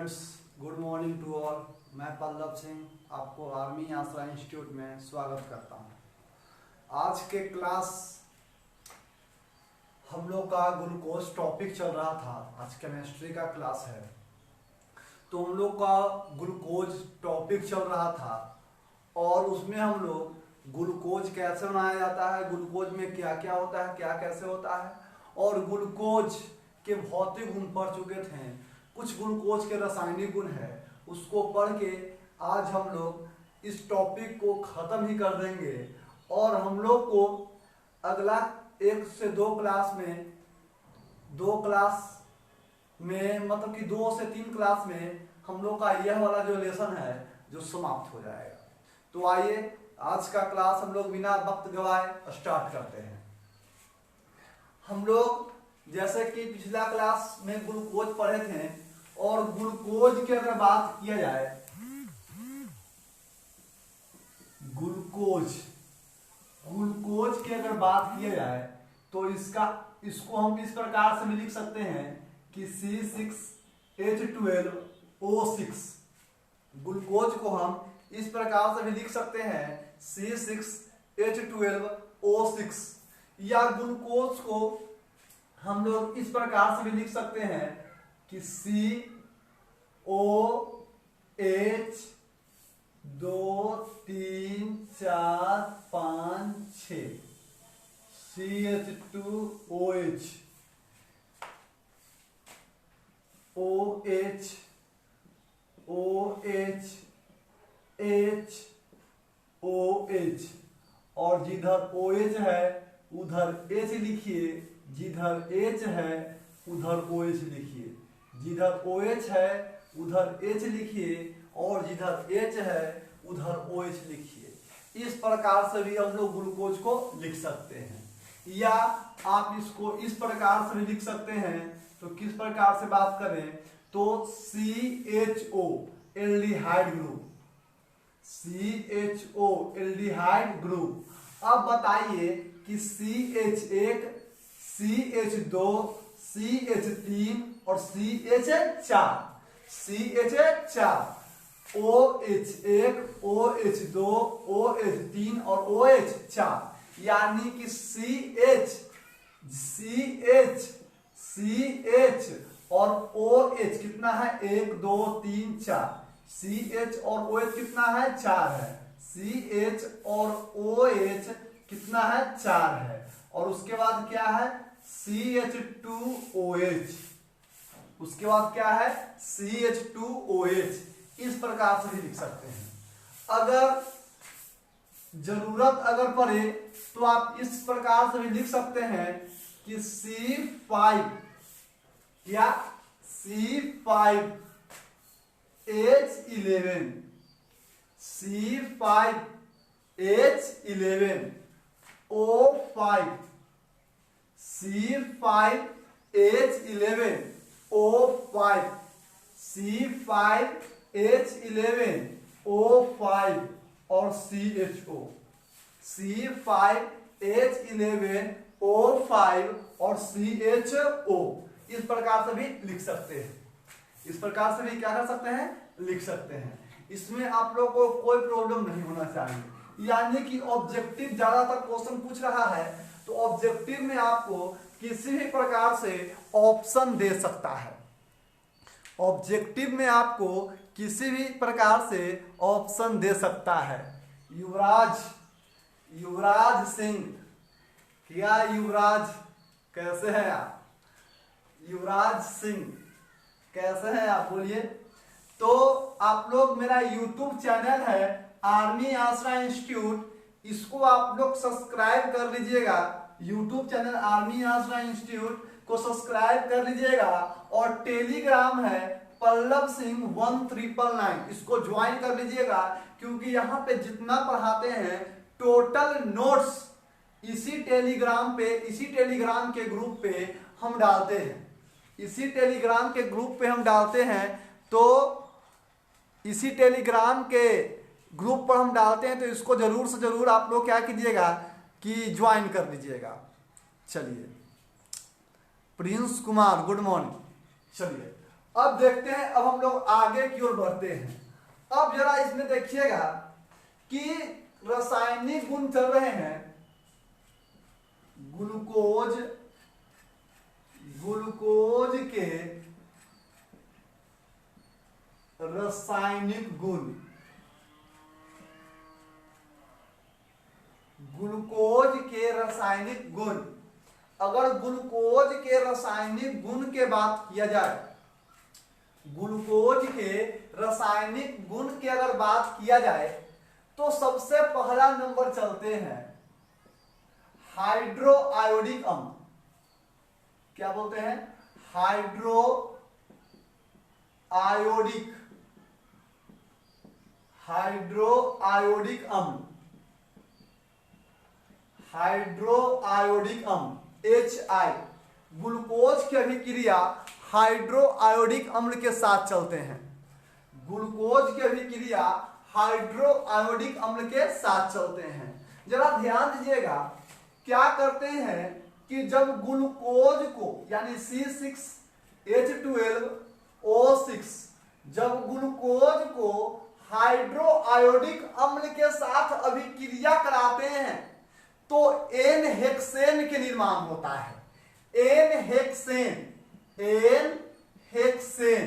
Friends, good morning to all. मैं पल्लव सिंह आपको army आसरा इंस्टीट्यूट में स्वागत करता हूं। आज के क्लास हम लोग का ग्लूकोज टॉपिक चल रहा था। आज केमिस्ट्री का क्लास है, तो हम लोग का ग्लूकोज टॉपिक चल रहा था और उसमें हम लोग ग्लूकोज कैसे बनाया जाता है, ग्लूकोज में क्या क्या होता है, क्या कैसे होता है और ग्लूकोज के भौतिक गुण पढ़ चुके थे। कुछ ग्लूकोज के रासायनिक गुण है, उसको पढ़ के आज हम लोग इस टॉपिक को खत्म ही कर देंगे और हम लोग को अगला 1 से 2 क्लास में मतलब कि 2 से 3 क्लास में हम लोग का यह वाला जो लेसन है जो समाप्त हो जाएगा। तो आइए आज का क्लास हम लोग बिना वक्त गवाए स्टार्ट करते हैं। हम लोग जैसे कि पिछला क्लास में ग्लूकोज पढ़े थे और ग्लूकोज की अगर बात किया जाए, ग्लूकोज की अगर बात किया जाए तो इसको हम इस प्रकार से भी लिख सकते हैं कि C6H12O6। ग्लूकोज को हम इस प्रकार से भी लिख सकते हैं C6H12O6, या ग्लूकोज को हम लोग इस प्रकार से भी लिख सकते हैं कि COH2 3 4 5 6 CH2OH OH OH H OH, और जिधर OH है उधर H लिखिए, जिधर H है उधर OH लिखिए, जिधर OH है उधर H लिखिए और जिधर H है उधर OH लिखिए। इस प्रकार से भी हम लोग ग्लूकोज को लिख सकते हैं, या आप इसको इस प्रकार से भी लिख सकते हैं। तो किस प्रकार से बात करें तो CHO aldehyde group, CHO aldehyde group. अब बताइए कि CH1 CH2 CH3 और CH4 OH1 OH2 OH3 और OH4, यानी कि CH और OH कितना है 1 2 3 4, CH और OH कितना है 4 है, CH और OH कितना है 4 है, और उसके बाद क्या है CH2OH, उसके बाद क्या है CH2OH। इस प्रकार से भी लिख सकते हैं। अगर जरूरत अगर पड़े तो आप इस प्रकार से भी लिख सकते हैं कि C5 या C5H11 C5H11 O5 C5H11 O5 C5H11 O5 और CHO C5H11 O5 और CHO। इस प्रकार से भी लिख सकते हैं, इस प्रकार से भी क्या कर सकते हैं लिख सकते हैं। इसमें आप लोग को कोई प्रॉब्लम नहीं होना चाहिए, यानी कि ऑब्जेक्टिव ज्यादातर क्वेश्चन पूछ रहा है तो ऑब्जेक्टिव में आपको किसी भी प्रकार से ऑप्शन दे सकता है, ऑब्जेक्टिव में आपको किसी भी प्रकार से ऑप्शन दे सकता है। युवराज सिंह, क्या युवराज कैसे हैं आप? युवराज सिंह कैसे हैं आप बोलिए। तो आप लोग मेरा YouTube चैनल है आर्मी आसरा इंस्टीट्यूट, इसको आप लोग सब्सक्राइब कर लीजिएगा। YouTube चैनल आर्मी आसरा इंस्टीट्यूट को सब्सक्राइब कर लीजिएगा, और टेलीग्राम है पल्लव सिंह 1999, इसको ज्वाइन कर लीजिएगा, क्योंकि यहाँ पे जितना पढ़ाते हैं टोटल नोट्स इसी टेलीग्राम के ग्रुप पे हम डालते हैं, इसी टेलीग्राम के ग्रुप पे हम डालते हैं। तो इसी टेलीग्राम के ग्रुप पर हम डालते हैं, तो इसको जरूर से जरूर आप लोग क्या कीजिएगा कि ज्वाइन कर लीजिएगा। चलिए, प्रिंस कुमार गुड मॉर्निंग। चलिए अब देखते हैं, अब हम लोग आगे की ओर बढ़ते हैं। अब जरा इसमें देखिएगा कि रासायनिक गुण चल रहे हैं। ग्लूकोज के रासायनिक गुण, ग्लूकोज के रासायनिक गुण। अगर ग्लूकोज के रासायनिक गुण के बात किया जाए, ग्लूकोज के रासायनिक गुण की अगर बात किया जाए तो सबसे पहला नंबर चलते हैं हाइड्रो आयोडिक अम्ल। क्या बोलते हैं? हाइड्रो आयोडिक अम्ल, हाइड्रो आयोडिक अम्ल HI। ग्लूकोज की अभिक्रिया हाइड्रो आयोडिक अम्ल के साथ चलते हैं। ग्लूकोज की अभिक्रिया हाइड्रो आयोडिक अम्ल के साथ चलते हैं। जरा ध्यान दीजिएगा, क्या करते हैं कि जब ग्लूकोज को यानी C6H12O6, जब ग्लूकोज को हाइड्रो आयोडिक अम्ल के साथ अभिक्रिया कराते हैं तो एन हेक्सेन के निर्माण होता है। एन हेक्सेन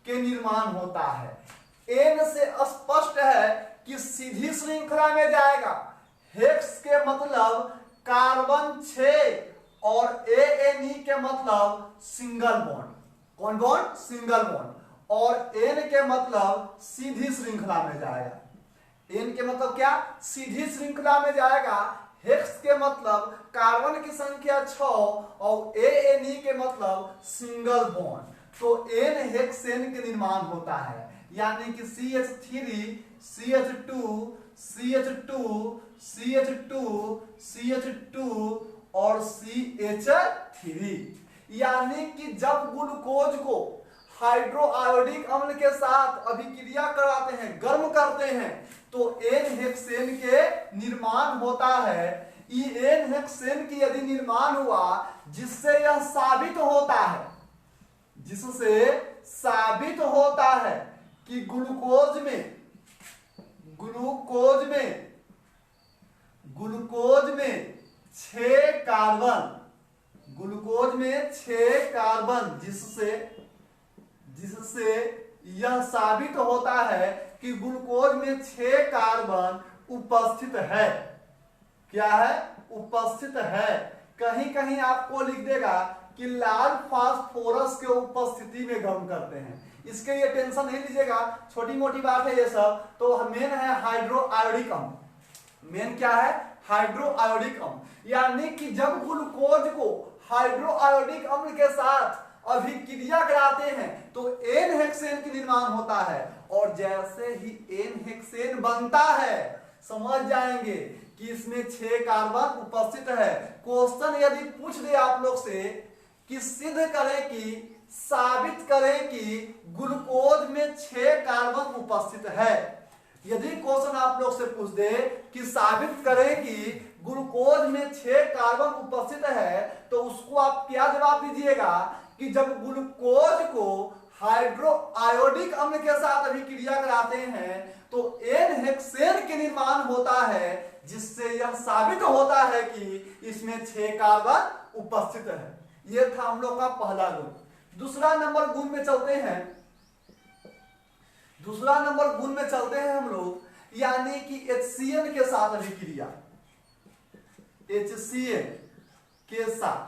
के निर्माण होता है। एन से स्पष्ट है कि सीधी श्रृंखला में जाएगा। हेक्स के मतलब कार्बन 6 और ANE के मतलब सिंगल बॉन्ड। कौन बॉन्ड? Single bond. और एन के मतलब सीधी श्रृंखला में जाएगा। एन के मतलब क्या? सीधी श्रृंखला में जाएगा। हेक्स के मतलब कार्बन की संख्या 6 और ANE के मतलब सिंगल बॉन्ड। तो एन हेक्सेन के निर्माण होता है, यानी कि CH3 CH2 CH2 CH2 CH2 और CH3। यानी कि जब ग्लूकोज को हाइड्रो आयोडिक अम्ल के साथ अभिक्रिया कराते हैं, गर्म करते हैं, तो एन हेक्सेन के निर्माण होता है। एन हेक्सेन की यदि निर्माण हुआ जिससे यह साबित होता है कि ग्लूकोज में 6 कार्बन, जिससे यह साबित होता है कि ग्लूकोज में 6 कार्बन उपस्थित है। क्या है? उपस्थित है। कहीं कहीं आपको लिख देगा कि लाल फास्फोरस के उपस्थिति में गर्म करते हैं। इसके लिए टेंशन नहीं लीजिएगा, छोटी मोटी बात है ये सब। तो मेन है हाइड्रो आयोडिक अम्ल। मेन क्या है? हाइड्रो आयोडिक अम्ल। यानी कि जब ग्लूकोज को हाइड्रो आयोडिक अम्ल के साथ अभिक्रिया कराते हैं तो एन हेक्सेन की निर्माण होता है। और जैसे ही एन हेक्सेन बनता है, समझ जाएंगे कि इसमें 6 कार्बन उपस्थित है। क्वेश्चन यदि पूछ दे आप लोग से कि सिद्ध करें कि साबित करें कि ग्लूकोज में 6 कार्बन उपस्थित है, यदि क्वेश्चन आप लोग से पूछ दे कि साबित करें कि ग्लूकोज में 6 कार्बन उपस्थित है, तो उसको आप क्या जवाब दीजिएगा कि जब ग्लूकोज को हाइड्रो आयोडिक अम्ल के साथ अभिक्रिया कराते हैं तो एन हेक्सेन के निर्माण होता है, जिससे यह साबित होता है कि इसमें 6 कार्बन उपस्थित है। यह था हम लोग का पहला गुण। दूसरा नंबर गुण में चलते हैं हम लोग, यानी कि HCl के साथ अभिक्रिया। HCl के साथ,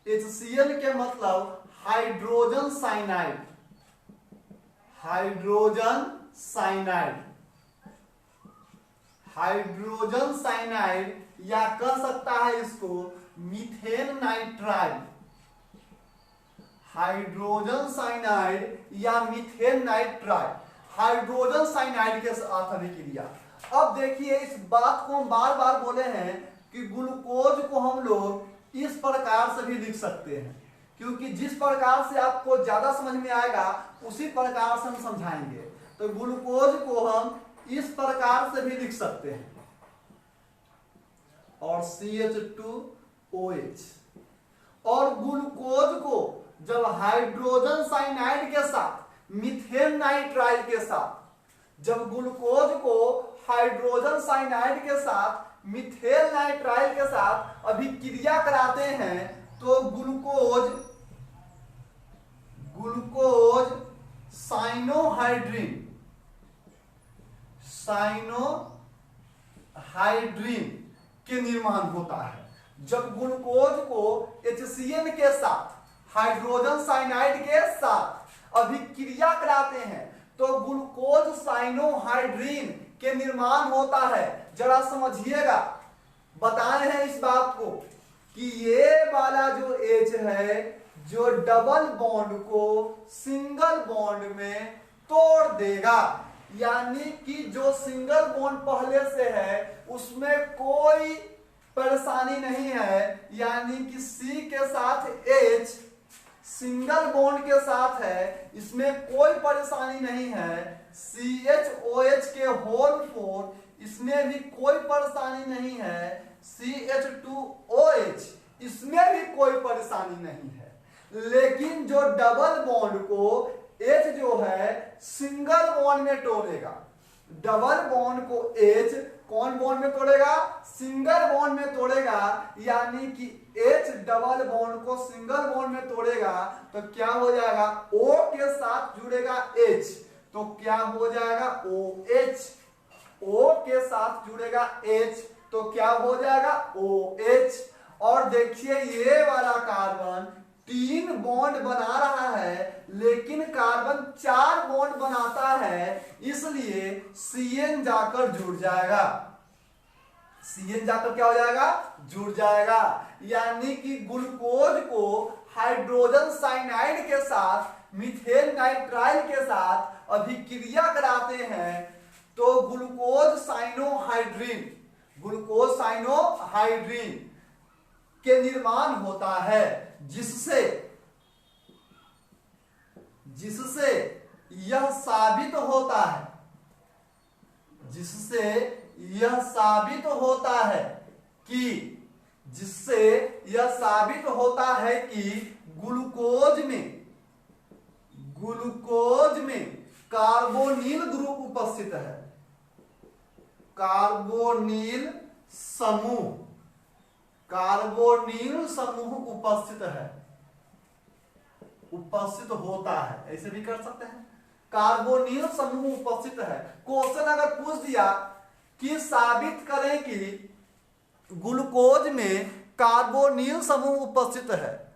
HCl के मतलब हाइड्रोजन साइनाइड या कह सकता है इसको मीथेन नाइट्राइड। हाइड्रोजन साइनाइड या मीथेन नाइट्राइड, हाइड्रोजन साइनाइड के साथ अभिक्रिया। अब देखिए, इस बात को हम बार बार बोले हैं कि ग्लूकोज को हम लोग इस प्रकार से भी लिख सकते हैं, क्योंकि जिस प्रकार से आपको ज्यादा समझ में आएगा उसी प्रकार से हम समझाएंगे। तो ग्लूकोज को हम इस प्रकार से भी लिख सकते हैं, और CH2OH। और ग्लूकोज को जब हाइड्रोजन साइनाइड के साथ मीथेन नाइट्राइल के साथ, जब ग्लूकोज को हाइड्रोजन साइनाइड के साथ मिथेन नाइट्राइल के साथ अभिक्रिया कराते हैं तो ग्लूकोज साइनोहाइड्रीन के निर्माण होता है। जब ग्लूकोज को HCN के साथ हाइड्रोजन साइनाइड के साथ अभिक्रिया कराते हैं तो ग्लूकोज साइनोहाइड्रीन के निर्माण होता है। जरा समझिएगा, बता रहे हैं इस बात को कि ये वाला जो H है जो डबल बॉन्ड को सिंगल बॉन्ड में तोड़ देगा, यानी कि जो सिंगल बॉन्ड पहले से है उसमें कोई परेशानी नहीं है, यानी कि C के साथ H सिंगल बॉन्ड के साथ है, इसमें कोई परेशानी नहीं है। CHOH के होल 4 इसमें भी कोई परेशानी नहीं है। CH2OH इसमें भी कोई परेशानी नहीं है। लेकिन जो डबल बॉन्ड को H जो है सिंगल बॉन्ड में तोड़ेगा, डबल बॉन्ड को H कौन बॉन्ड में तोड़ेगा? सिंगल बॉन्ड में तोड़ेगा, यानी कि H डबल बॉन्ड को सिंगल बॉन्ड में तोड़ेगा तो क्या हो जाएगा? O के साथ जुड़ेगा H तो क्या हो जाएगा? OH। O के साथ जुड़ेगा H तो क्या हो जाएगा? OH। और देखिए ये वाला कार्बन 3 बॉन्ड बना रहा है लेकिन कार्बन 4 बॉन्ड बनाता है, इसलिए CN जाकर जुड़ जाएगा। CN जाकर क्या हो जाएगा? जुड़ जाएगा। यानी कि ग्लूकोज को हाइड्रोजन साइनाइड के साथ मीथेन नाइट्राइल के साथ अभिक्रिया कराते हैं तो ग्लूकोज साइनोहाइड्रीन के निर्माण होता है, जिससे यह साबित होता है कि ग्लूकोज में कार्बोनिल ग्रुप उपस्थित है। कार्बोनिल समूह उपस्थित होता है, ऐसे भी कर सकते हैं। कार्बोनिल समूह उपस्थित है। क्वेश्चन अगर पूछ दिया कि साबित करें कि ग्लूकोज में कार्बोनिल समूह उपस्थित है,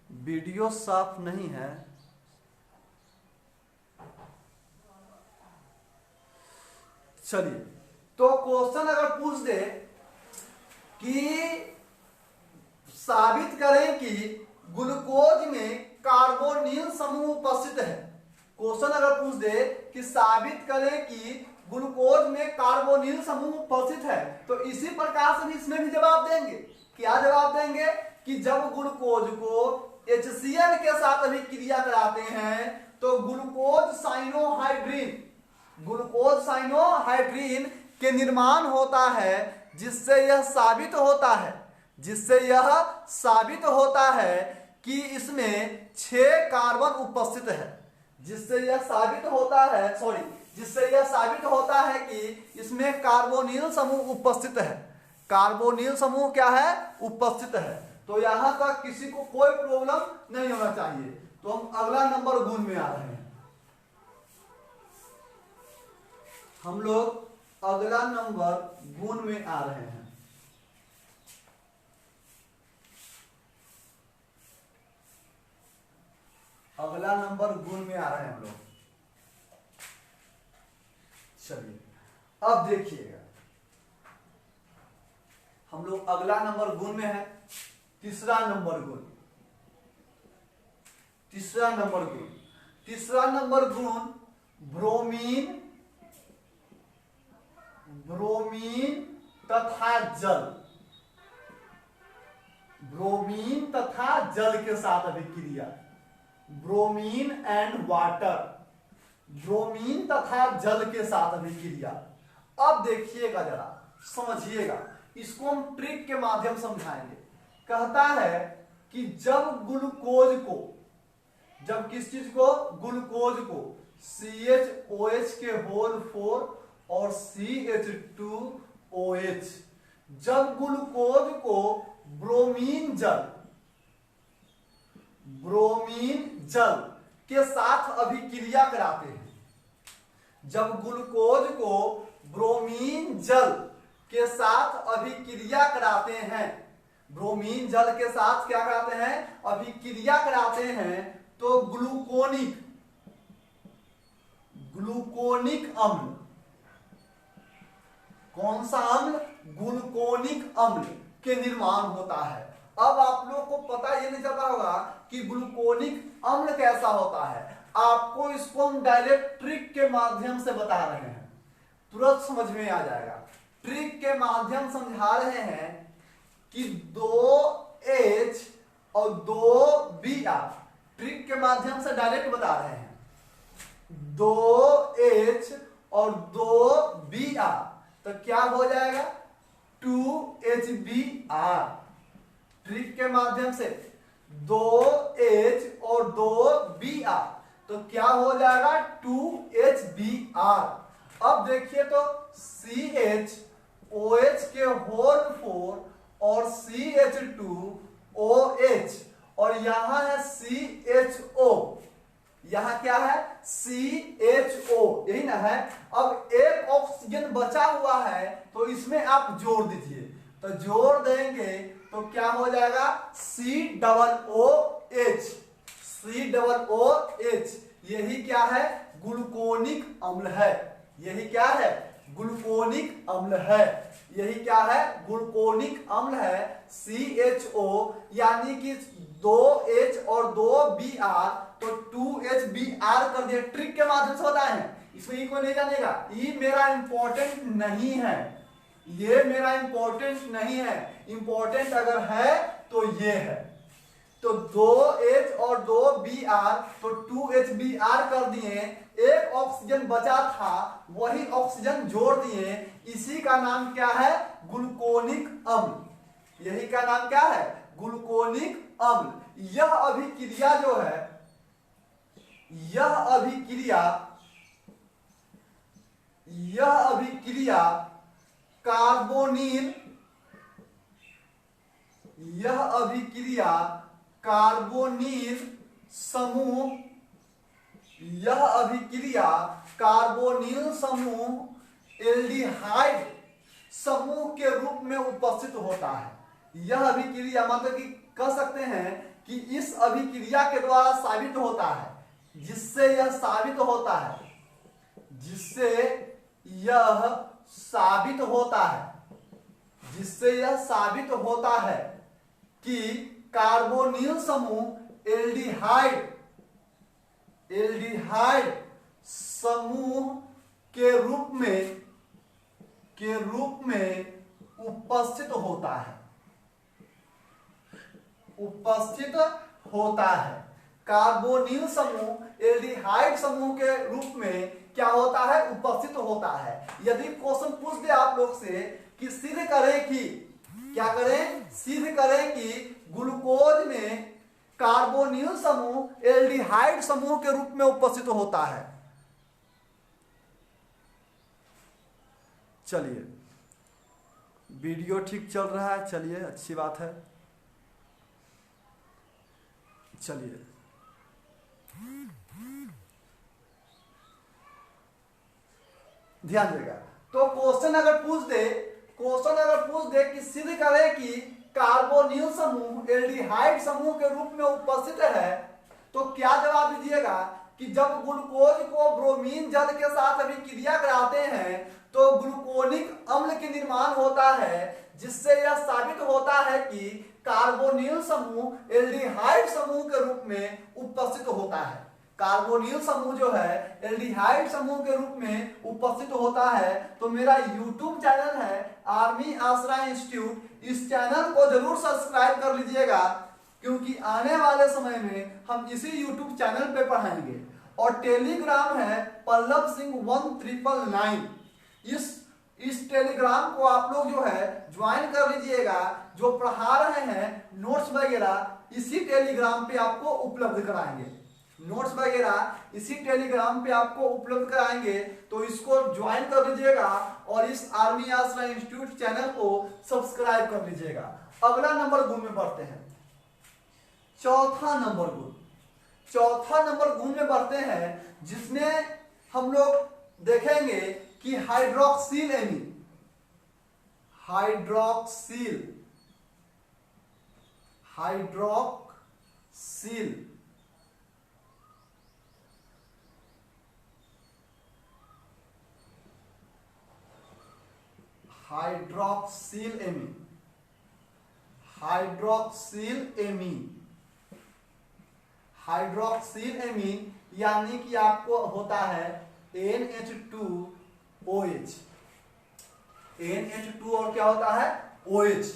वीडियो साफ नहीं है, चलिए तो क्वेश्चन अगर पूछ दे कि साबित करें कि ग्लूकोज में कार्बोनिल समूह उपस्थित है, क्वेश्चन अगर पूछ दे कि साबित करें कि ग्लूकोज में कार्बोनिल समूह उपस्थित है तो इसी प्रकार से भी इसमें भी जवाब देंगे। क्या जवाब देंगे? कि जब ग्लूकोज को HCN के साथ अभिक्रिया कराते हैं तो ग्लूकोज साइनोहाइड्रीन के निर्माण होता है, जिससे यह साबित होता है कि इसमें 6 कार्बन उपस्थित है। जिससे यह साबित होता है कि इसमें कार्बोनिल समूह उपस्थित है। कार्बोनिल समूह क्या है? उपस्थित है। तो यहां तक किसी को कोई प्रॉब्लम नहीं होना चाहिए। तो हम अगला नंबर गुण में आ रहे हैं। हम लोग अगला नंबर गुण में आ रहे हैं। अगला नंबर गुण में आ रहे हैं हम लोग। चलिए अब देखिएगा, हम लोग अगला नंबर गुण में है। तीसरा नंबर गुण ब्रोमीन तथा जल के साथ अभिक्रिया, ब्रोमीन एंड वाटर ब्रोमीन तथा जल के साथ अभिक्रिया। अब देखिएगा जरा, समझिएगा, इसको हम ट्रिक के माध्यम समझाएंगे। कहता है कि जब ग्लूकोज को, जब किस चीज को, ग्लूकोज को CHOH के होल 4 और CH2OH, जब ग्लूकोज को ब्रोमीन जल के साथ अभिक्रिया कराते हैं, जब ग्लूकोज को ब्रोमीन जल के साथ अभिक्रिया कराते हैं, ब्रोमीन जल के साथ क्या कराते हैं, अभिक्रिया कराते हैं, तो ग्लूकोनिक अम्ल, कौन सा अम्ल, ग्लूकोनिक अम्ल के निर्माण होता है। अब आप लोग को पता ये नहीं चलता होगा कि ग्लूकोनिक अम्ल कैसा होता है, आपको इसको हम डायरेक्ट ट्रिक के माध्यम से बता रहे हैं, तुरंत समझ में आ जाएगा। ट्रिक के माध्यम समझा रहे हैं कि 2H और 2Br, ट्रिक के माध्यम से डायरेक्ट बता रहे हैं, 2H और 2Br, तो क्या हो जाएगा, 2HBr। ट्रिक के माध्यम से 2H और 2Br, तो क्या हो जाएगा, 2HBr। अब देखिए तो CHOH के होल 4 और CH2OH, और यहां है CHO, यहां क्या है, CHO, यही ना है। अब एक ऑक्सीजन बचा हुआ है, तो इसमें आप जोड़ दीजिए, तो जोड़ देंगे तो क्या हो जाएगा, COOH, COOH। यही क्या है, ग्लूकोनिक अम्ल है, यही क्या है, ग्लूकोनिक अम्ल है, यही क्या है, ग्लूकोनिक अम्ल है, CHO, यानी कि 2H और 2Br, तो 2HBr कर दिया। ट्रिक के माध्यम से बताए हैं, इसमें ई को नहीं जानेगा, ई मेरा इंपॉर्टेंट नहीं है, ये मेरा इंपॉर्टेंट नहीं है, इंपॉर्टेंट अगर है तो ये है। तो 2H और 2Br, तो 2HBr कर दिए, एक ऑक्सीजन बचा था, वही ऑक्सीजन जोड़ दिए, इसी का नाम क्या है, ग्लूकोनिक अम्ल, यही का नाम क्या है, ग्लूकोनिक अम्ल। यह अभिक्रिया जो है, यह अभिक्रिया कार्बोनिल, यह अभिक्रिया कार्बोनिल समूह, यह अभिक्रिया कार्बोनिल समूह एल्डिहाइड समूह के रूप में उपस्थित होता है। यह अभिक्रिया मतलब कि कह सकते हैं कि इस अभिक्रिया के द्वारा साबित होता है, जिससे यह साबित होता है, जिससे यह साबित होता है, जिससे यह साबित होता है कि कार्बोनिल समूह एल्डिहाइड समूह के रूप में उपस्थित होता है, उपस्थित होता है। कार्बोनिल समूह एल्डिहाइड समूह के रूप में क्या होता है, उपस्थित होता है। यदि क्वेश्चन पूछ दे आप लोग से कि सिद्ध करें कि, क्या करें, सिद्ध करें कि ग्लूकोज में कार्बोनिल समूह एल्डिहाइड समूह के रूप में उपस्थित होता है। चलिए, वीडियो ठीक चल रहा है, चलिए अच्छी बात है। चलिए ध्यान देगा, तो क्वेश्चन अगर पूछ दे कि सिद्ध करें कि कार्बोनिल समूह एल्डिहाइड समूह के रूप में उपस्थित है, तो क्या जवाब दीजिएगा कि जब ग्लूकोज को ब्रोमीन जल के साथ अभिक्रिया कराते हैं तो ग्लूकोनिक अम्ल के निर्माण होता है, जिससे यह साबित होता है कि कार्बोनिल समूह एल्डिहाइड समूह के रूप में उपस्थित होता है। कार्बोनिल समूह जो है एल्डिहाइड समूह के रूप में उपस्थित होता है। तो मेरा YouTube चैनल है आर्मी आसरा इंस्टीट्यूट, इस चैनल को जरूर सब्सक्राइब कर लीजिएगा, क्योंकि आने वाले समय में हम इसी YouTube चैनल पे पढ़ाएंगे। और टेलीग्राम है पल्लव सिंह 1999। इस टेलीग्राम को आप लोग जो है ज्वाइन कर लीजिएगा। जो पढ़ा रहे हैं नोट्स वगैरह इसी टेलीग्राम पे आपको उपलब्ध कराएंगे, नोट्स वगैरह इसी टेलीग्राम पे आपको उपलब्ध कराएंगे, तो इसको ज्वाइन कर लीजिएगा और इस आर्मी आसरा इंस्टीट्यूट चैनल को सब्सक्राइब कर लीजिएगा। अगला नंबर गुण में बढ़ते हैं, चौथा नंबर गुण। चौथा नंबर गुण में बढ़ते हैं जिसमें हम लोग देखेंगे कि hydroxyl amine, hydroxyl hydroxyl amine यानी कि आपको होता है NH2OH। NH2 और क्या होता है OH,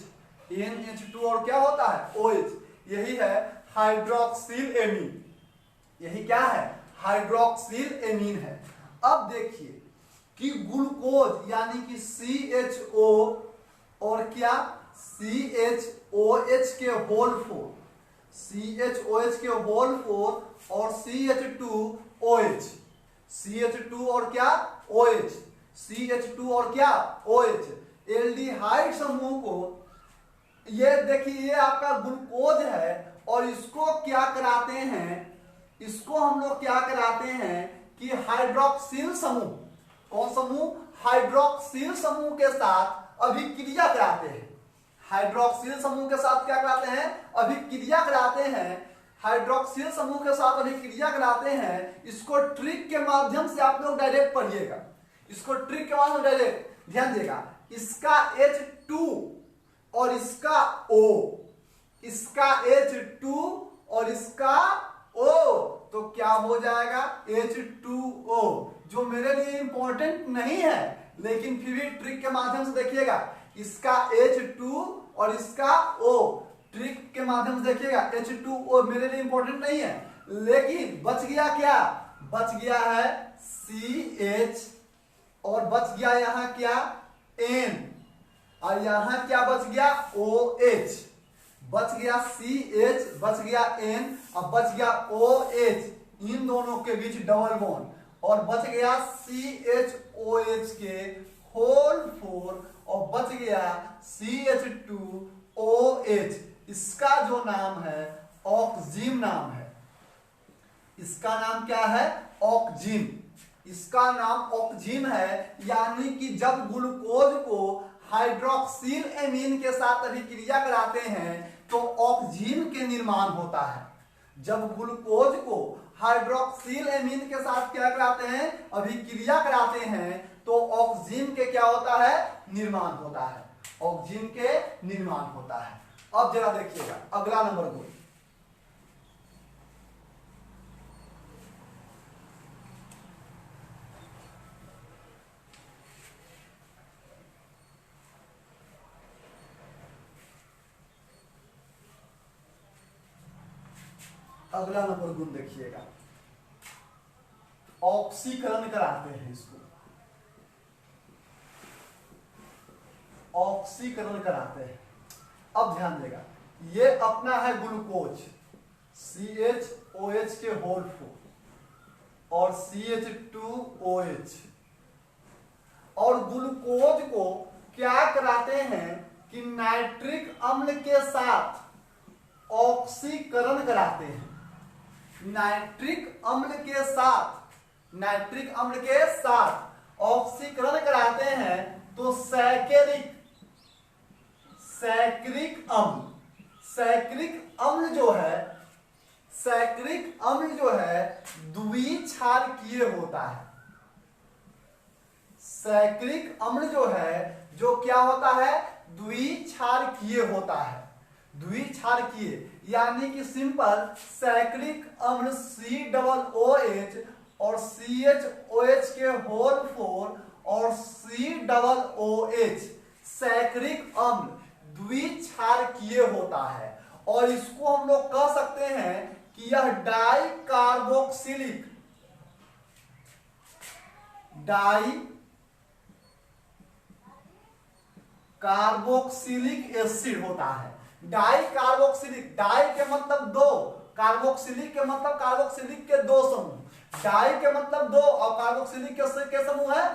NH2 और क्या होता है OH, यही है हाइड्रोक्सिल एमीन, यही क्या है हाइड्रोक्सिल एमीन है। अब देखिए कि ग्लूकोज यानी कि CHO और क्या CHOH के होल 4, CHOH के होल 4 और CH2OH, CH2 और क्या OH, CH2 और क्या OH, एल्डिहाइड समूह को, ये देखिए ये आपका ग्लूकोज है और इसको क्या कराते हैं, इसको हम लोग क्या कराते हैं कि हाइड्रोक्सिल समूह, कौन समूह हाइड्रोक्सिल समूह के साथ अभिक्रिया कराते हैं, हाइड्रोक्सिल समूह के साथ क्या कराते हैं अभिक्रिया कराते हैं, हाइड्रोक्सिल समूह के साथ अभिक्रिया कराते हैं। इसको ट्रिक के माध्यम से आप लोग डायरेक्ट पढ़िएगा, इसको ट्रिक के माध्यम से डायरेक्ट ध्यान देगा। इसका H2 और इसका O, इसका H2 और इसका O, तो क्या हो जाएगा H2O, जो मेरे लिए इंपॉर्टेंट नहीं है लेकिन फिर भी ट्रिक के माध्यम से देखिएगा। इसका H2 और इसका O, ट्रिक के माध्यम से देखिएगा। H2O मेरे लिए इंपॉर्टेंट नहीं है लेकिन बच गया क्या, बच गया है CH और बच गया यहाँ क्या N और यहाँ क्या बच गया OH, बच गया CH, बच गया N और बच गया OH, इन दोनों के बीच डबल बॉन्ड, और बच गया CHOH के होल 4 और बच गया CH2OH। इसका जो नाम है ऑक्जिन नाम है, इसका नाम क्या है ऑक्जिन, इसका नाम ऑक्जिन है। यानी कि जब ग्लूकोज को हाइड्रोक्सिल एमीन के साथ अभिक्रिया कराते हैं तो ऑक्जिन के निर्माण होता है। जब ग्लूकोज को हाइड्रोक्सिल एमीन के साथ क्या कराते हैं अभिक्रिया कराते हैं तो ऑक्जिन के क्या होता है निर्माण होता है, ऑक्जिन के निर्माण होता है। अब जरा देखिएगा अगला नंबर गुण, अगला नंबर गुण देखिएगा, ऑक्सीकरण कराते हैं, इसको ऑक्सीकरण कराते हैं। अब ध्यान देगा ये अपना है ग्लूकोज CHOH के होल 4 और CH2OH, और ग्लूकोज को क्या कराते हैं कि नाइट्रिक अम्ल के साथ ऑक्सीकरण कराते हैं, नाइट्रिक अम्ल के साथ, नाइट्रिक अम्ल के साथ ऑक्सीकरण कराते हैं तो सैकरिक अम्ल, सैकरिक अम्ल जो है द्विक्षारकीय होता है, सैकरिक अम्ल जो है जो क्या होता है द्विक्षारकीय होता है, द्विक्षारकीय यानी कि सिंपल सैकरिक अम्ल COOH और CHOH के होल 4 और COOH सैकरिक अम्ल द्विक्षारकीय होता है, और इसको हम लोग कह सकते हैं कि यह डाइकार्बोक्सिलिक डाई कार्बोक्सिलिक एसिड होता है। डाई कार्बोक्सिलिक, डाई के मतलब दो, कार्बोक्सिलिक के मतलब कार्बोक्सिलिक के दो समूह, डाई के मतलब दो और कार्बोक्सिलिक के समूह है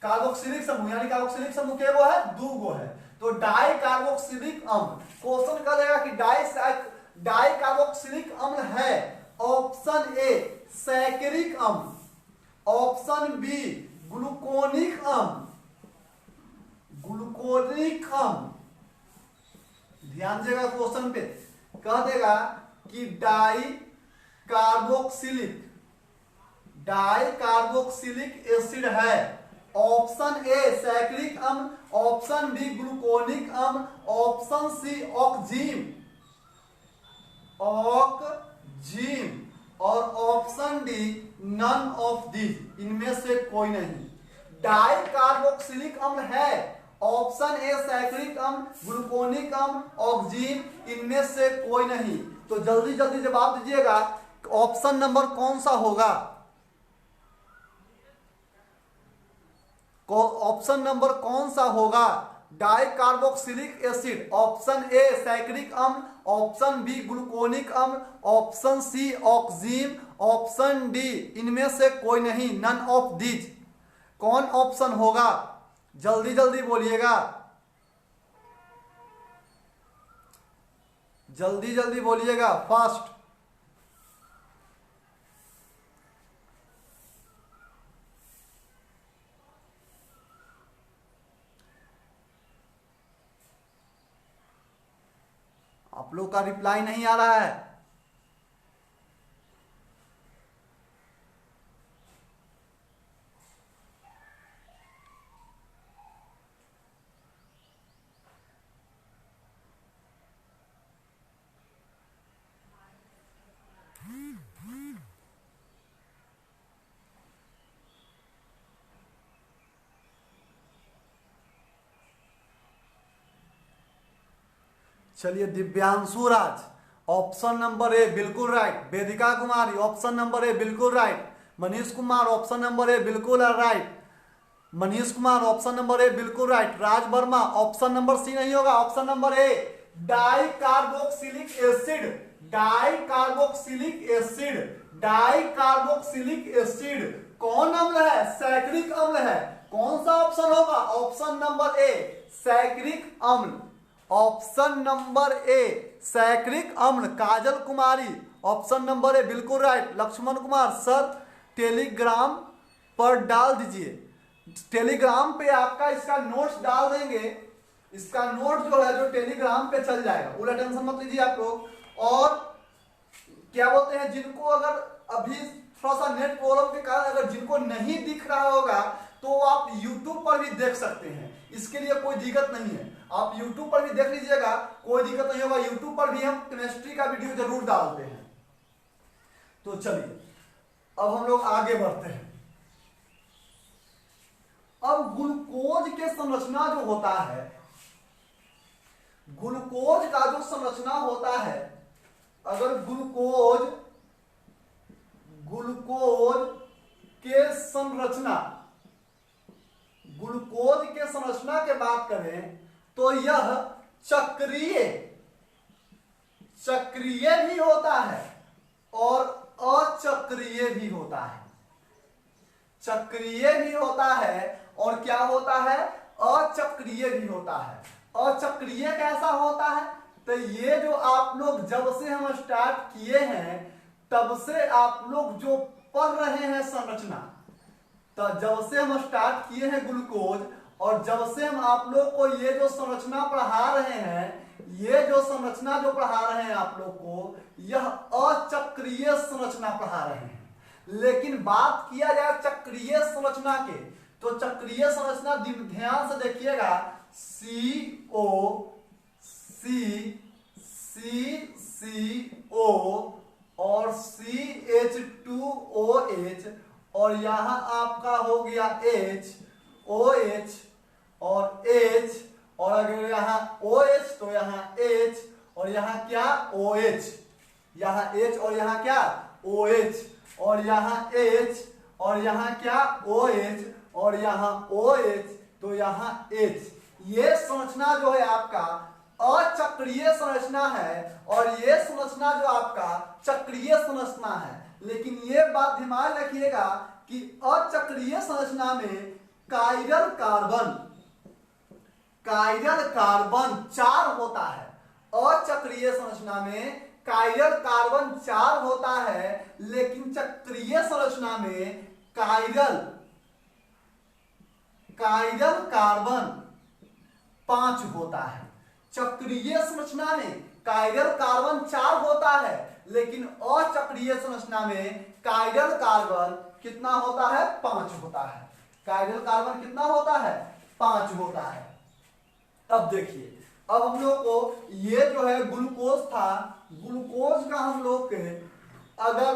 कार्बोक्सिलिक समूह, यानी कार्बोक्सिलिक समूह के वो है दो गो है। तो डाई कार्बोक्सिलिक अम्ल, क्वेश्चन कर देगा कि डाई कार्बोक्सिलिक अम्ल है। ऑप्शन ए सैकरिक अम्ल, ऑप्शन बी ग्लूकोनिक अम्ल, ग्लूकोनिक अम्ल। ध्यान देगा क्वेश्चन पे, कह देगा कि डाई कार्बोक्सिलिक एसिड है। ऑप्शन ए सैकरिक अम्ल, ऑप्शन बी ग्लूकोनिक अम्ल, ऑप्शन सी ऑक्जीम और option D none of this, इनमें से कोई नहीं। डाई कार्बोक्सिलिक अम्ल है, ऑप्शन ए सैकरिक अम्ल, ग्लूकोनिक अम्ल, ऑक्जीम, इनमें से कोई नहीं। तो जल्दी जल्दी जवाब दीजिएगा, ऑप्शन नंबर कौन सा होगा? ऑप्शन नंबर कौन सा होगा? Di carboxylic acid, option A saccharic अम्ल, ऑप्शन बी ग्लूकोनिक अम्ल, option C oxime, option D इनमें से कोई नहीं, नन ऑफ दीज। कौन ऑप्शन होगा? जल्दी जल्दी बोलिएगा, जल्दी जल्दी बोलिएगा, फास्ट। आप लोग का रिप्लाई नहीं आ रहा है। चलिए, Divyanshu Raj option number A बिल्कुल right, Vedika Kumari option number A बिल्कुल right, Manish Kumar option number A बिल्कुल right, Manish Kumar option number A बिल्कुल right, Raj Verma option number C नहीं होगा, option number A di carboxylic acid, di carboxylic acid, di carboxylic acid कौन अम्ल है? सैकरिक अम्ल है। कौन सा ऑप्शन होगा? ऑप्शन नंबर ए सैकरिक अम्ल, ऑप्शन नंबर ए सैकरिक अम्ल। Kajal Kumari option number A बिल्कुल right. Lakshman Kumar sir Telegram पर डाल दीजिए, टेलीग्राम पे आपका इसका नोट्स डाल देंगे, इसका नोट जो है जो टेलीग्राम पे चल जाएगा, पूरा टेंशन मत लीजिए आप लोग। और क्या बोलते हैं, जिनको अगर अभी थोड़ा सा नेट प्रॉब्लम के कारण अगर जिनको नहीं दिख रहा होगा तो आप YouTube पर भी देख सकते हैं, इसके लिए कोई दिक्कत नहीं है। आप YouTube पर भी देख लीजिएगा, कोई दिक्कत नहीं होगा। YouTube पर भी हम केमिस्ट्री का वीडियो जरूर डालते हैं। तो चलिए अब हम लोग आगे बढ़ते हैं। अब ग्लूकोज के संरचना जो होता है, ग्लूकोज का जो संरचना होता है, अगर ग्लूकोज के संरचना के बात करें तो यह चक्रीय भी होता है और अचक्रीय भी होता है। चक्रीय भी होता है और क्या होता है? अचक्रीय भी होता है। अचक्रीय कैसा होता है? तो ये जो आप लोग जब से हम स्टार्ट किए हैं तब से आप लोग जो पढ़ रहे हैं संरचना, तो जब से हम स्टार्ट किए हैं ग्लूकोज और जब से हम आप लोग को ये जो संरचना पढ़ा रहे हैं, ये जो संरचना जो पढ़ा रहे हैं आप लोग को, यह अचक्रीय संरचना पढ़ा रहे हैं। लेकिन बात किया जाए चक्रीय संरचना के, तो चक्रीय संरचना ध्यान से देखिएगा, CO और CH2OH और यहां आपका हो गया OH और H, और अगर यहाँ OH तो यहाँ H और यहाँ क्या OH, यहाँ H और यहाँ क्या OH और यहाँ H और यहाँ क्या OH और यहाँ OH, तो यहाँ H। ये संरचना जो है आपका अचक्रीय संरचना है और ये संरचना जो आपका चक्रीय संरचना है। लेकिन ये बात ध्यान रखिएगा कि अचक्रीय संरचना में कायरल कार्बन 4 होता है। अचक्रीय संरचना में कायरल कार्बन 4 होता है, लेकिन चक्रीय संरचना में कायरल कार्बन 5 होता है। चक्रीय संरचना में कायरल कार्बन 4 होता है, लेकिन अचक्रीय संरचना में कायरल कार्बन कितना होता है? 5 होता है। कायरल कार्बन कितना होता है? 5 होता है। अब देखिए, अब हम लोग को ये जो है ग्लूकोज था, ग्लूकोज का हम लोग के अगर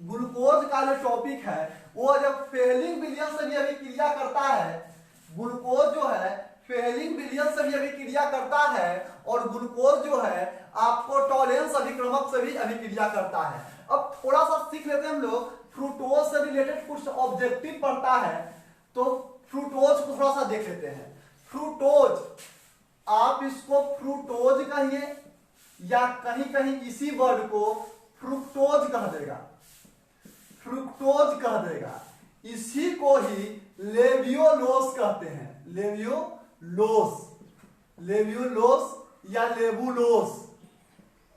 ग्लूकोज का जो टॉपिक है वो जब फेलिंग विलयन से भी अभिक्रिया करता है, ग्लूकोज जो है फेलिंग विलयन से भी अभिक्रिया करता है और ग्लूकोज जो है आपको टॉलेंस अभिक्रमक से भी अभिक्रिया करता है। अब थोड़ा सा सीख लेते हैं हम लोग, फ्रूक्टोज से रिलेटेड कुछ ऑब्जेक्टिव पढ़ता है, तो फ्रूक्टोज को थोड़ा सा देख लेते हैं। फ्रूक्टोज, आप इसको फ्रूक्टोज कहिए या कहीं कहीं इसी वर्ड को फ्रुक्टोज कह देगा, फ्रुक्टोज कह देगा। इसी को ही लेवियोलोस कहते हैं, लेवियोलोस या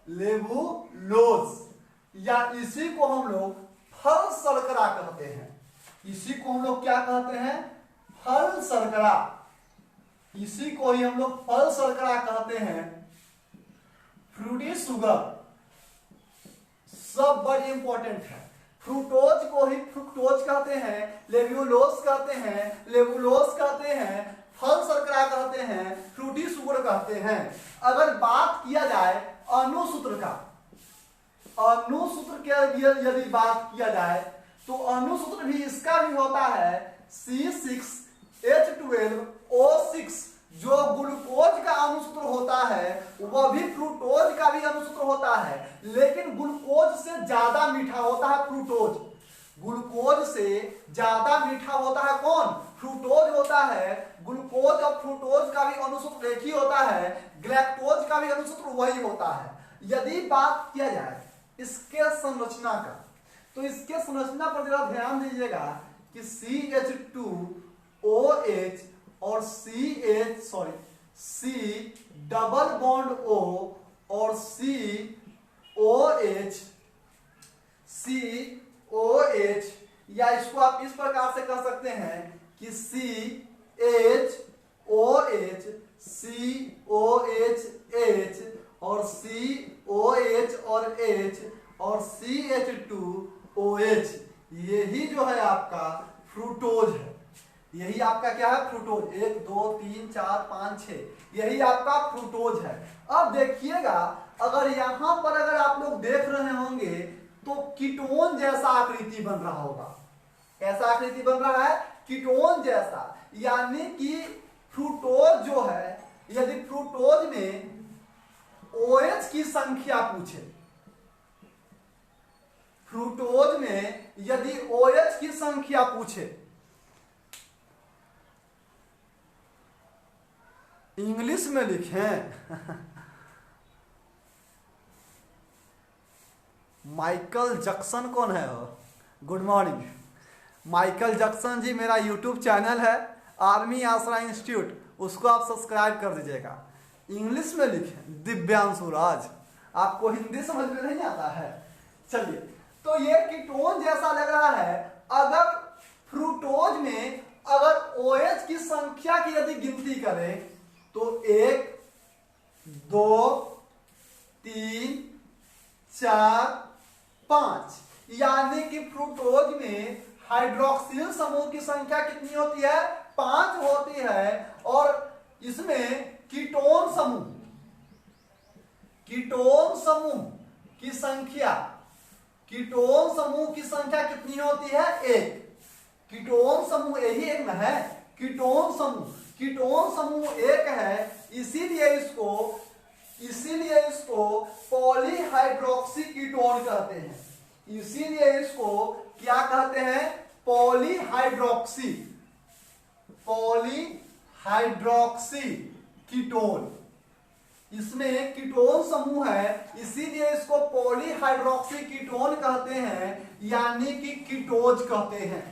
लेबुलोस, या इसी को हम लोग फल शर्करा कहते हैं। इसी को हम लोग क्या कहते हैं? फल शर्करा। इसी को ही हम लोग फल शर्करा कहते हैं। फ्रूटी शुगर सब बड़ी इंपॉर्टेंट है। फ्रूक्टोज को ही फ्रुक्टोज कहते हैं, लेब्यूलोस कहते हैं, लेबुलोस कहते हैं, फल शर्करा कहते हैं, फ्रूटी शुगर कहते हैं। अगर बात किया जाए अणुसूत्र का, अणुसूत्र के यदि बात किया जाए तो अणुसूत्र भी इसका भी होता है C6H12O6। जो ग्लूकोज का अणुसूत्र होता है वह भी फ्रूक्टोज का भी अणुसूत्र होता है, लेकिन ग्लूकोज से ज्यादा मीठा होता है फ्रूक्टोज। ग्लूकोज से ज्यादा मीठा होता है कौन? फ्रूक्टोज होता है। ग्लूकोज और फ्रूक्टोज का भी अणुसूत्र एक ही होता है, ग्लैक्टोज का भी अणुसूत्र वही होता है। यदि बात किया जाए इसके संरचना का, तो इसके संरचना पर जरा ध्यान दीजिएगा कि CH2OH और C डबल बॉन्ड O और COH, या इसको आप इस प्रकार से कह सकते हैं कि CHOH, COHH और COH और H और CH2OH, यही जो है आपका फ्रूक्टोज है। यही आपका क्या है? फ्रूक्टोज। 1 2 3 4 5 6, यही आपका फ्रूक्टोज है। अब देखिएगा, अगर यहां पर अगर आप लोग देख रहे होंगे तो कीटोन जैसा आकृति बन रहा होगा। कैसा आकृति बन रहा है? कीटोन जैसा। यानी कि फ्रूक्टोज जो है, यदि फ्रूक्टोज में OH की संख्या पूछे, फ्रूक्टोज में यदि OH की संख्या पूछे, इंग्लिश में लिखें माइकल जैक्सन कौन है? गुड मॉर्निंग माइकल जैक्सन जी, मेरा यूट्यूब चैनल है आर्मी आसरा इंस्टीट्यूट, उसको आप सब्सक्राइब कर दीजिएगा। इंग्लिश में लिखें दिव्यांशु राज। आपको हिंदी समझ में नहीं आता है? चलिए, तो ये कीटोन जैसा लग रहा है। अगर फ्रूक्टोज में अगर OH की संख्या की यदि गिनती करें तो 1 2 3 4 5, यानी कि फ्रूक्टोज में हाइड्रोक्सिल समूह की संख्या कितनी होती है? 5 होती है। और इसमें कीटोन समूह की संख्या कितनी होती है? 1। कीटोन समूह यही एक में है, कीटोन समूह 1 है। इसीलिए इसको पॉलीहाइड्रोक्सी कीटोन कहते हैं। इसीलिए इसको क्या कहते हैं? Polyhydroxy polyhydroxy ketone. इसमें कीटोन समूह है, इसीलिए इसको पॉलीहाइड्रोक्सी कीटोन कहते हैं, यानी कि कीटोज कहते हैं।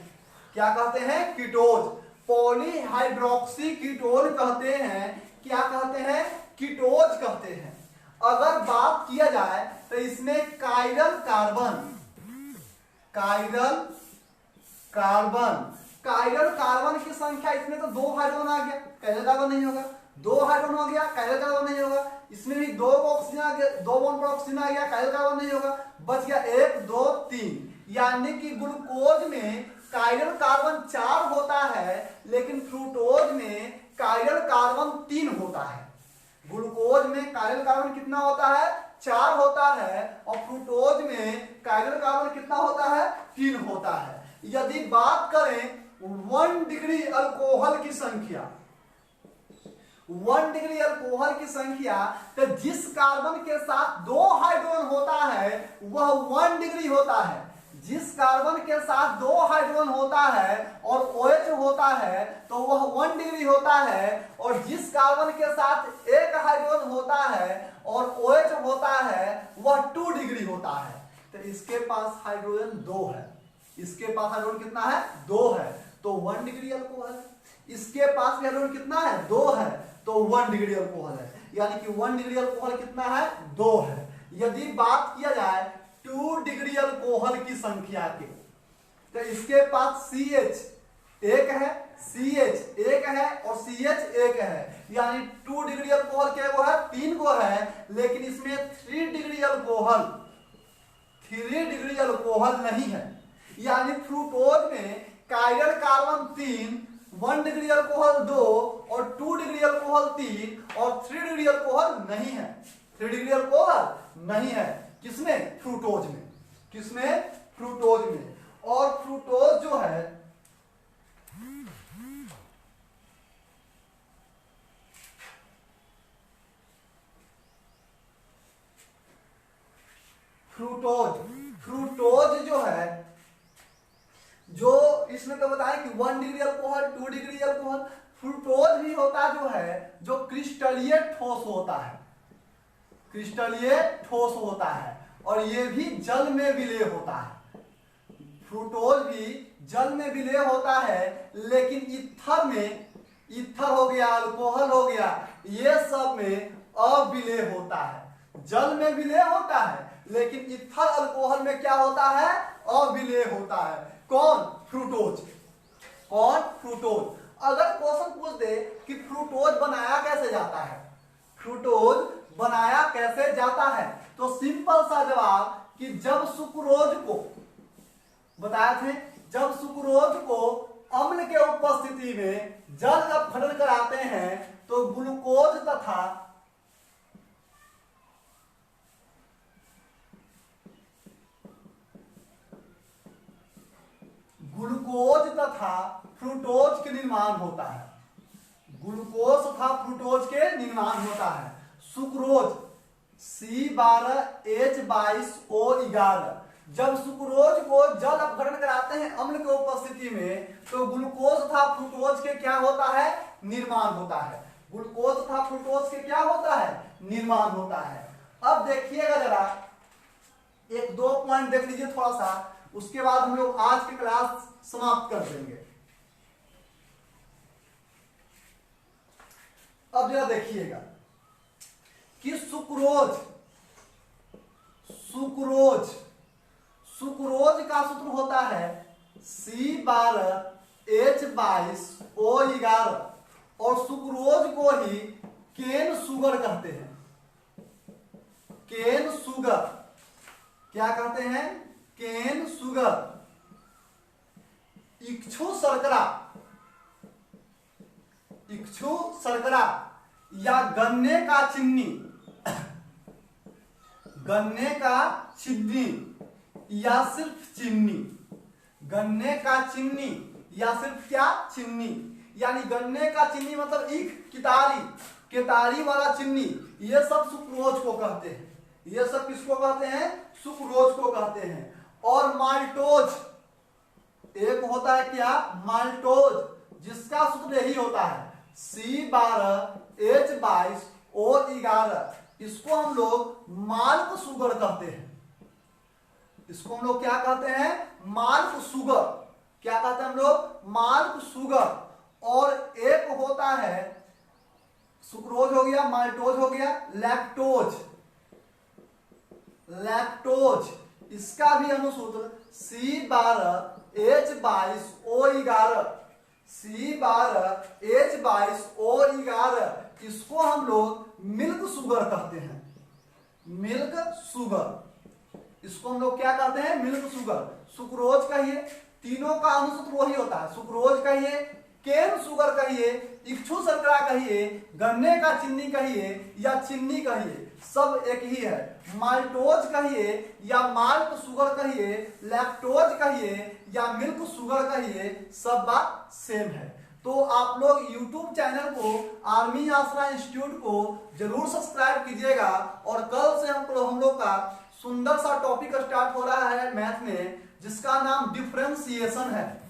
क्या कहते हैं? कीटोज। पॉलीहाइड्रोक्सी कीटोन कहते हैं। क्या कहते हैं? कीटोज कहते हैं। अगर बात किया जाए तो इसमें कायरल कार्बन की संख्या, इसमें तो 2 हाइड्रोजन आ गया, कायरल कार्बन नहीं होगा। 2 हाइड्रोजन हो गया, कायरल कार्बन नहीं होगा। इसमें भी 2 ऑक्सीजन आ गया, 2 बॉन्ड पर ऑक्सीजन आ गया, कायरल कार्बन नहीं होगा। बच गया 1 2 3, यानी कि ग्लूकोज में कायरल कार्बन 4 होता है, लेकिन फ्रूक्टोज में कायरल कार्बन 3 होता है। ग्लूकोज में कायरल कार्बन कितना होता है? 4 होता है, और फ्रूक्टोज में कायरल कार्बन कितना होता है? 3 होता है। यदि बात करें 1 डिग्री अल्कोहल की संख्या, 1 डिग्री अल्कोहल की संख्या, तो जिस कार्बन के साथ 2 हाइड्रोजन होता है वह 1 डिग्री होता है। जिस कार्बन के साथ 2 हाइड्रोजन होता है और OH होता है तो वह 1 डिग्री होता है, और जिस कार्बन के साथ 1 हाइड्रोजन होता है और OH होता है वह 2 डिग्री होता है। तो इसके पास हाइड्रोजन 2 है, इसके पास हाइड्रोजन कितना है? 2 है, तो 1 डिग्री अल्कोहल। इसके पास भी हाइड्रोजन कितना है? 2 है, तो 1 डिग्री अल्कोहल है, यानी कि 1 डिग्री अल्कोहल कितना है? 2 है। यदि बात किया जाए 2 डिग्री अल्कोहल की संख्या के, तो इसके पास CH 1 है, CH 1 है और CH 1 है, यानी 2 डिग्री अल्कोहल क्या वो है? 3 को है, लेकिन इसमें 3 डिग्री अल्कोहल नहीं है। यानी फ्रूक्टोज में कायरल कार्बन 3, 1 डिग्री अल्कोहल 2 और 2 डिग्री अल्कोहल 3 और 3 डिग्री अल्कोहल नहीं है। 3 डिग्री अल्कोहल नहीं है। किसमें? फ्रूक्टोज में। किसमें? फ्रूक्टोज में। और फ्रूक्टोज जो है फ्रूक्टोज जो है, जो इसमें तो बताया कि 1 degree alcohol, 2 degree alcohol. Fructose भी होता जो है जो क्रिस्टलीय ठोस होता है, क्रिस्टलीय ठोस होता है, और ये भी जल में विलय होता है। फ्रूक्टोज भी जल में विलय होता है, लेकिन ईथर में, ईथर हो गया, अल्कोहल हो गया, ये सब में अविलय होता है। जल में विलय होता है, लेकिन ईथर अल्कोहल में क्या होता है? अविलय होता है। कौन? फ्रूक्टोज। कौन? फ्रूक्टोज। अगर क्वेश्चन पूछ दे कि फ्रूक्टोज बनाया कैसे जाता है, फ्रूक्टोज बनाया कैसे जाता है, तो सिंपल सा जवाब कि जब सुक्रोज को बताया थे, जब सुक्रोज को अम्ल के उपस्थिति में जल अपघटन कराते हैं तो ग्लूकोज तथा फ्रूक्टोज के निर्माण होता है। ग्लूकोज तथा फ्रूक्टोज के निर्माण होता है। सुक्रोज C12H22O11, जब सुक्रोज को जल अपघटन कराते हैं अम्ल के उपस्थिति में तो ग्लूकोज तथा फ्रूक्टोज के क्या होता है? निर्माण होता है। ग्लूकोज तथा फ्रूक्टोज के क्या होता है? निर्माण होता है। अब देखिएगा जरा, 1-2 पॉइंट देख लीजिए थोड़ा सा, उसके बाद हम लोग आज की क्लास समाप्त कर देंगे। अब जरा देखिएगा कि सुक्रोज का सूत्र होता है C12H22O11, और सुक्रोज को ही केन शुगर कहते हैं। केन शुगर क्या कहते हैं? Cane sugar. इक्षु शर्करा या गन्ने का चीनी या सिर्फ चीनी, गन्ने का चीनी या सिर्फ क्या? चीनी, यानी गन्ने का चीनी मतलब ईख, केतारी वाला चीनी, ये सब सुक्रोज को कहते हैं। ये सब किसको कहते हैं? सुक्रोज को कहते हैं। और माल्टोज, एक होता है क्या? माल्टोज, जिसका सूत्र यही होता है C12H22O11। इसको हम लोग माल्ट शुगर कहते हैं। इसको हम लोग क्या कहते हैं? Malt sugar. क्या कहते हैं हम लोग? Malt sugar. और एक होता है सुक्रोज हो गया, माल्टोज हो गया, लैक्टोज। लैक्टोज इसका भी अनुसूत्र C12H22O11। C12H22O11 इसको हम लोग मिल्क शुगर कहते हैं। मिल्क शुगर इसको हम लोग क्या कहते हैं? Milk sugar. सुक्रोज कहिए, तीनों का अनुसूत्र वही होता है। सुक्रोज कहिए, केन शुगर कहिए, इक्षु शर्करा कहिए, गन्ने का चीनी कहिए या चीनी कहिए, सब एक ही है। माल्टोज कहिए या माल्ट शुगर कहिए, लैक्टोज कहिए या मिल्क शुगर कहिए, सब बात सेम है। तो आप लोग YouTube चैनल को आर्मी आसरा इंस्टीट्यूट को जरूर सब्सक्राइब कीजिएगा। और कल से हम लोग का सुंदर सा टॉपिक स्टार्ट हो रहा है मैथ में, जिसका नाम डिफरेंशिएशन है।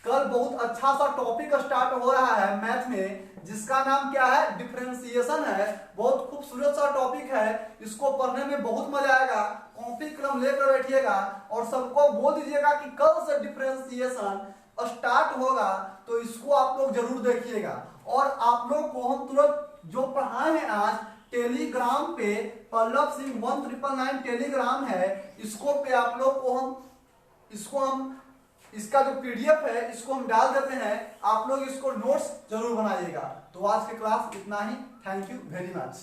कल बहुत अच्छा सा टॉपिक स्टार्ट हो रहा है मैथ में, जिसका नाम क्या है? डिफरेंशिएशन है। बहुत खूबसूरत सा टॉपिक है। इसको पढ़ने में बहुत मजा आएगा। कॉपी कलम लेकर बैठिएगा और सबको बोल दीजिएगा कि कल से डिफरेंशिएशन स्टार्ट होगा, तो इसको आप लोग जरूर देखिएगा। और आप लोग को हम तुरंत जो पढ़ाए हैं आज टेलीग्राम पे, पल्लव सिंह 1999 टेलीग्राम है, इसको पे आप लोग को हम इसका जो PDF है इसको हम डाल देते हैं। आप लोग इसको नोट्स जरूर बनाइएगा। तो आज की क्लास इतना ही। Thank you very much.